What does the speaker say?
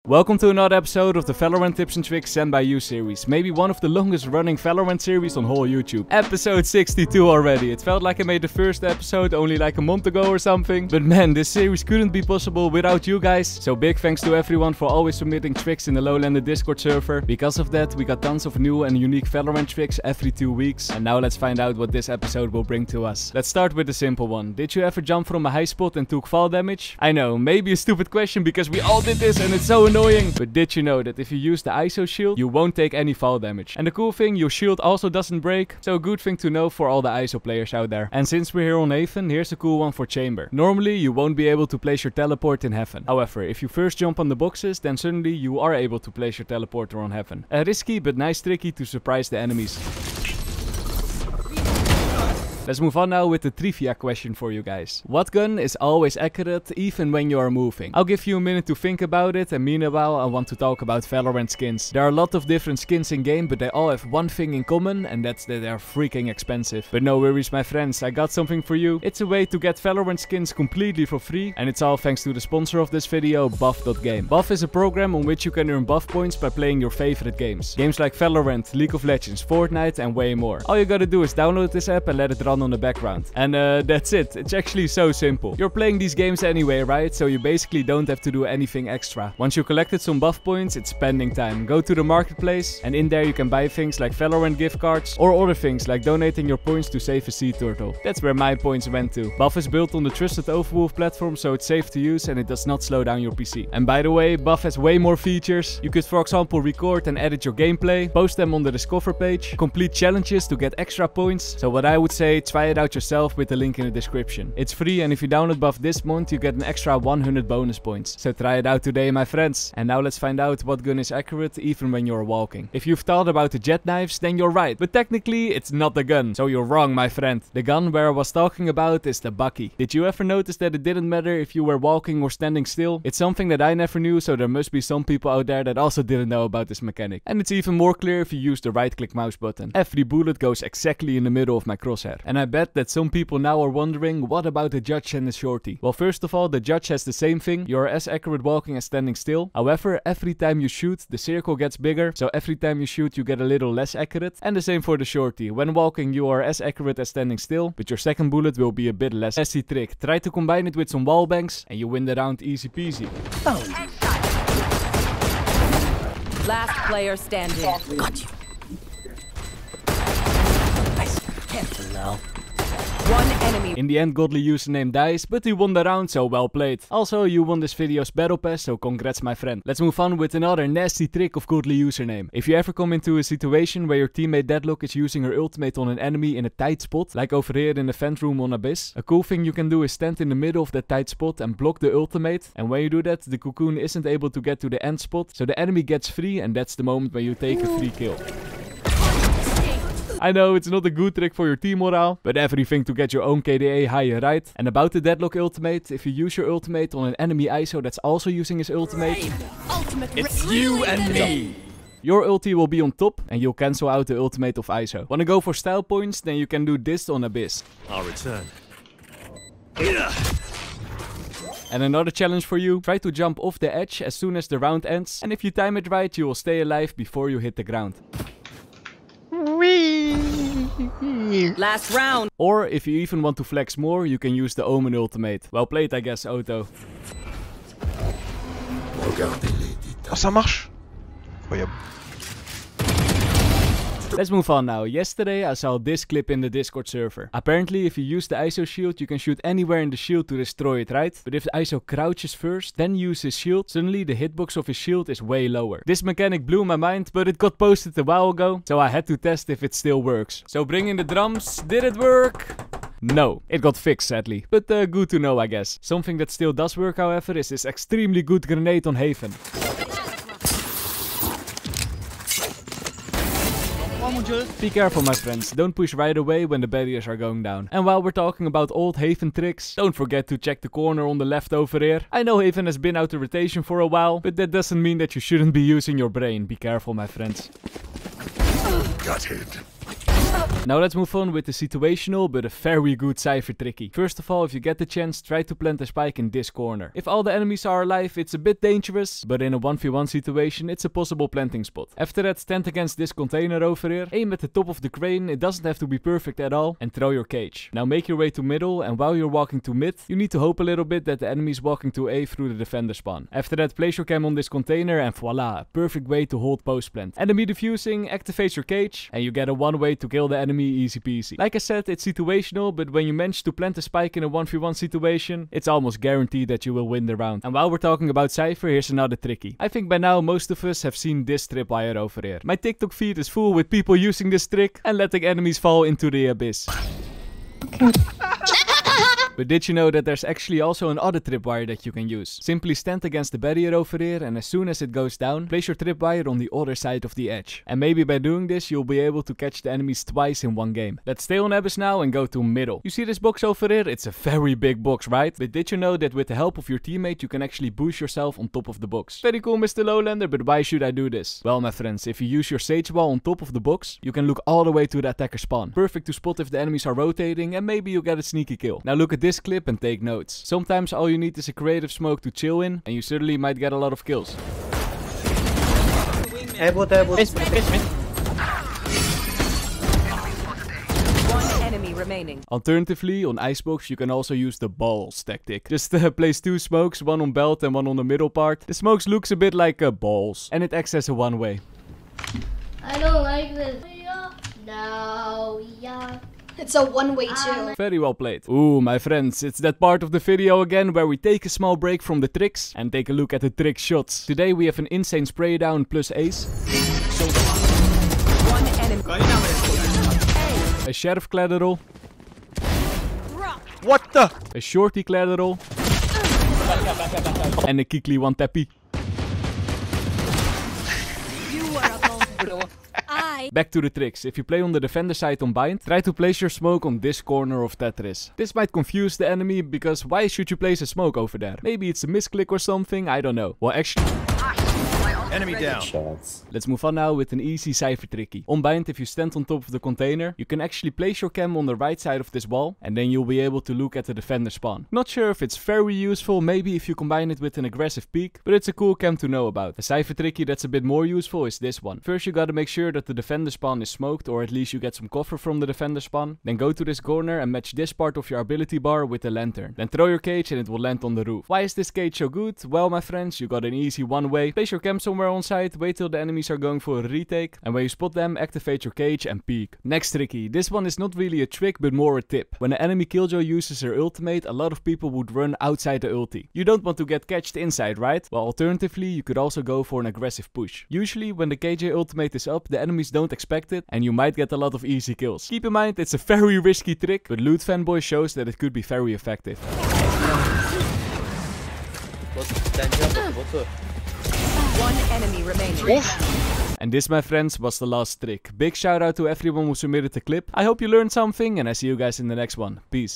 Welcome to another episode of the Valorant Tips and Tricks Sent by You series. Maybe one of the longest running Valorant series on whole YouTube. Episode 62 already. It felt like I made the first episode only like a month ago or something. But man, this series couldn't be possible without you guys. So big thanks to everyone for always submitting tricks in the Lowlander Discord server. Because of that, we got tons of new and unique Valorant tricks every 2 weeks. And now let's find out what this episode will bring to us. Let's start with the simple one. Did you ever jump from a high spot and took fall damage? I know, maybe a stupid question because we all did this and it's so annoying. But did you know that if you use the ISO shield, you won't take any fall damage? And the cool thing, your shield also doesn't break. So a good thing to know for all the ISO players out there. And since we're here on Haven, here's a cool one for Chamber. Normally, you won't be able to place your teleport in Heaven. However, if you first jump on the boxes, then suddenly you are able to place your teleporter on Heaven. A risky but nice tricky to surprise the enemies. Let's move on now with the trivia question for you guys. What gun is always accurate even when you are moving? I'll give you a minute to think about it, and meanwhile I want to talk about Valorant skins. There are a lot of different skins in game, but they all have one thing in common, and that's that they are freaking expensive. But no worries my friends, I got something for you. It's a way to get Valorant skins completely for free, and it's all thanks to the sponsor of this video, Buff.game. Buff is a program on which you can earn buff points by playing your favorite games. Games like Valorant, League of Legends, Fortnite and way more. All you gotta do is download this app and let it run on the background. And that's it. It's actually so simple. You're playing these games anyway, right? So you basically don't have to do anything extra. Once you collected some buff points, it's spending time. Go to the marketplace and in there you can buy things like Valorant gift cards or other things like donating your points to save a sea turtle. That's where my points went to. Buff is built on the trusted Overwolf platform, so it's safe to use and it does not slow down your PC. And by the way, Buff has way more features. You could for example record and edit your gameplay, post them on the Discover page, complete challenges to get extra points. So what I would say, try it out yourself with the link in the description. It's free and if you download Buff this month you get an extra 100 bonus points. So try it out today my friends. And now let's find out what gun is accurate even when you're walking. If you've thought about the jet knives then you're right, but technically it's not the gun. So you're wrong my friend. The gun where I was talking about is the Bucky. Did you ever notice that it didn't matter if you were walking or standing still? It's something that I never knew, so there must be some people out there that also didn't know about this mechanic. And it's even more clear if you use the right click mouse button. Every bullet goes exactly in the middle of my crosshair. And I bet that some people now are wondering, what about the judge and the shorty? Well, first of all, the judge has the same thing. You're as accurate walking as standing still. However, every time you shoot, the circle gets bigger. So every time you shoot, you get a little less accurate. And the same for the shorty. When walking, you are as accurate as standing still, but your second bullet will be a bit less. That's the trick. Try to combine it with some wall bangs and you win the round easy peasy. Last player standing. Got you. Nice. Careful now. One enemy. In the end, Godly username dies, but he won the round, so well played. Also, you won this video's battle pass, so congrats my friend. Let's move on with another nasty trick of Godly username. If you ever come into a situation where your teammate Deadlock is using her ultimate on an enemy in a tight spot, like over here in the vent room on Abyss, a cool thing you can do is stand in the middle of that tight spot and block the ultimate. And when you do that, the cocoon isn't able to get to the end spot, so the enemy gets free and that's the moment when you take a free kill. I know, it's not a good trick for your team morale, but everything to get your own KDA higher, right? And about the Deadlock ultimate, if you use your ultimate on an enemy ISO that's also using his ultimate, It's you and me. your ulti will be on top and you'll cancel out the ultimate of ISO. Wanna go for style points? Then you can do this on Abyss. I'll return. And another challenge for you, try to jump off the edge as soon as the round ends, and if you time it right, you will stay alive before you hit the ground. Last round. Or if you even want to flex more, you can use the Omen ultimate. Well played I guess, Otto. Oh, ça marche. Incroyable. Let's move on now. Yesterday I saw this clip in the Discord server. Apparently if you use the ISO shield, you can shoot anywhere in the shield to destroy it, right? But if the ISO crouches first, then use his shield, suddenly the hitbox of his shield is way lower. This mechanic blew my mind, but it got posted a while ago, so I had to test if it still works. So bring in the drums. Did it work? No, it got fixed sadly, but good to know I guess. Something that still does work however is this extremely good grenade on Haven. Be careful my friends, don't push right away when the barriers are going down. And while we're talking about old Haven tricks, don't forget to check the corner on the left over here. I know Haven has been out of rotation for a while, but that doesn't mean that you shouldn't be using your brain. Be careful my friends. Got it. Now let's move on with the situational but a very good Cypher tricky. First of all, if you get the chance, try to plant a spike in this corner. If all the enemies are alive, it's a bit dangerous, but in a 1v1 situation, it's a possible planting spot. After that, stand against this container over here, aim at the top of the crane, it doesn't have to be perfect at all, and throw your cage. Now make your way to middle, and while you're walking to mid, you need to hope a little bit that the enemy is walking to A through the defender spawn. After that, place your cam on this container, and voila, perfect way to hold post plant. Enemy defusing, activate your cage, and you get a one way to kill the enemy easy peasy. Like I said, it's situational, but when you manage to plant a spike in a 1v1 situation, it's almost guaranteed that you will win the round. And while we're talking about Cypher, here's another tricky. I think by now most of us have seen this tripwire over here. My TikTok feed is full with people using this trick and letting enemies fall into the abyss. But did you know that there's actually also another tripwire that you can use? Simply stand against the barrier over here, and as soon as it goes down, place your tripwire on the other side of the edge. And maybe by doing this, you'll be able to catch the enemies twice in one game. Let's stay on abyss now and go to middle. You see this box over here? It's a very big box, right? But did you know that with the help of your teammate, you can actually boost yourself on top of the box? Very cool, Mr. Lowlander, but why should I do this? Well, my friends, if you use your sage wall on top of the box, you can look all the way to the attacker spawn. Perfect to spot if the enemies are rotating, and maybe you get a sneaky kill. Now look at this clip and take notes. Sometimes all you need is a creative smoke to chill in, and you certainly might get a lot of kills. One enemy remaining. Alternatively, on Icebox, you can also use the balls tactic. Just place two smokes, one on belt and one on the middle part. The smokes looks a bit like balls, and it acts as a one-way. I don't like this. No, yeah. It's a one-way too. Very well played. Ooh, my friends, it's that part of the video again where we take a small break from the tricks and take a look at the trick shots. Today we have an insane spray down plus ace. One enemy. A sheriff collateral. What the? A shorty collateral. And a Kikli one tappy. Back to the tricks. If you play on the defender side on bind, try to place your smoke on this corner of Tetris. This might confuse the enemy, because why should you place a smoke over there? Maybe it's a misclick or something, I don't know. Well, actually... Enemy down. Let's move on now with an easy Cypher tricky. On bind, if you stand on top of the container, you can actually place your cam on the right side of this wall, and then you'll be able to look at the defender spawn. Not sure if it's very useful, maybe if you combine it with an aggressive peek, but it's a cool cam to know about. A Cypher tricky that's a bit more useful is this one. First you gotta make sure that the defender spawn is smoked, or at least you get some cover from the defender spawn. Then go to this corner and match this part of your ability bar with the lantern. Then throw your cage and it will land on the roof. Why is this cage so good? Well, my friends, you got an easy one way. Place your cam somewhere on site, wait till the enemies are going for a retake, and when you spot them, activate your cage and peek. Next tricky. This one is not really a trick, but more a tip. When an enemy killjoy uses her ultimate, a lot of people would run outside the ulti. You don't want to get catched inside, right? Well, alternatively, you could also go for an aggressive push. Usually, when the KJ ultimate is up, the enemies don't expect it, and you might get a lot of easy kills. Keep in mind, it's a very risky trick, but Loot Fanboy shows that it could be very effective. One enemy remaining. And this, my friends, was the last trick. Big shout out to everyone who submitted the clip. I hope you learned something, and I see you guys in the next one. Peace.